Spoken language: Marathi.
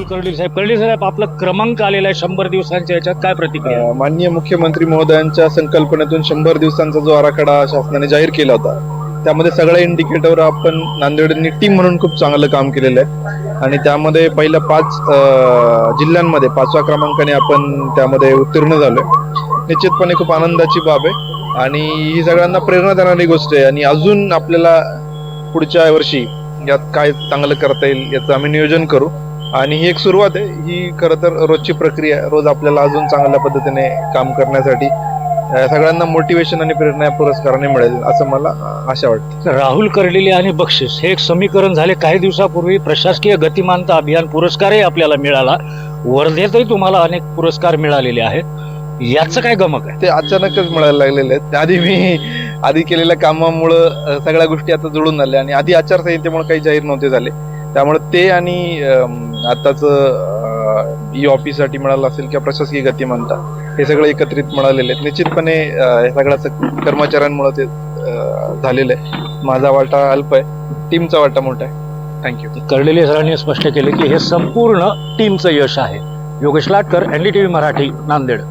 कर्डिले साहेब आपला क्रमांक आलेला आहे 100 दिवसांच्या याच्यात, काय प्रतिक्रिया? माननीय मुख्यमंत्री महोदयांच्या संकल्पनेतून 100 दिवसांचा जो आराखडा शासनाने जाहीर केला होता, त्यामध्ये सगळ्या इंडिकेटरवर आपण नांदेडनी टीम म्हणून खूप चांगलं काम केलेलं आहे आणि त्यामध्ये पहिल्या 5 जिल्ह्यांमध्ये 5व्या क्रमांकाने आपण त्यामध्ये उत्तीर्ण झालोय. निश्चितपणे खूप आनंदाची बाब आहे आणि ही सगळ्यांना प्रेरणा देणारी गोष्ट आहे आणि अजून आपल्याला पुढच्या वर्षी यात काय चांगलं करता येईल याचं आम्ही नियोजन करू आणि ही एक सुरुवात आहे. ही खरं तर रोजची प्रक्रिया आहे. रोज आपल्याला अजून चांगल्या पद्धतीने काम करण्यासाठी सगळ्यांना मोटिवेशन आणि प्रेरणा या पुरस्काराने मिळेल असं मला आशा वाटते. राहुल कर्डिले आणि बक्षीस हे एक समीकरण झाले. काही दिवसापूर्वी प्रशासकीय गतिमानता अभियान पुरस्कारही आपल्याला मिळाला. वर्धेतही तुम्हाला अनेक पुरस्कार मिळालेले आहेत. याचं काय गमक आहे? ते अचानकच मिळायला लागलेले आहेत. आधी केलेल्या कामामुळं सगळ्या गोष्टी आता जुळून आल्या आणि आधी आचारसंहितेमुळे काही जाहीर नव्हते झाले, त्यामुळे ते आणि आताच ई ऑफिससाठी मिळालं असेल किंवा प्रशासकीय गतिमानता हे सगळं एकत्रित मिळालेले आहेत. निश्चितपणे हे सगळ्या कर्मचाऱ्यांमुळे ते झालेलं आहे. माझा वाटा अल्प आहे, टीमचा वाटा मोठा आहे. थँक्यू. कर्डिले सरांनी स्पष्ट केले की हे संपूर्ण टीमचं यश आहे. योगेश लाटकर, NDTV मराठी, नांदेड.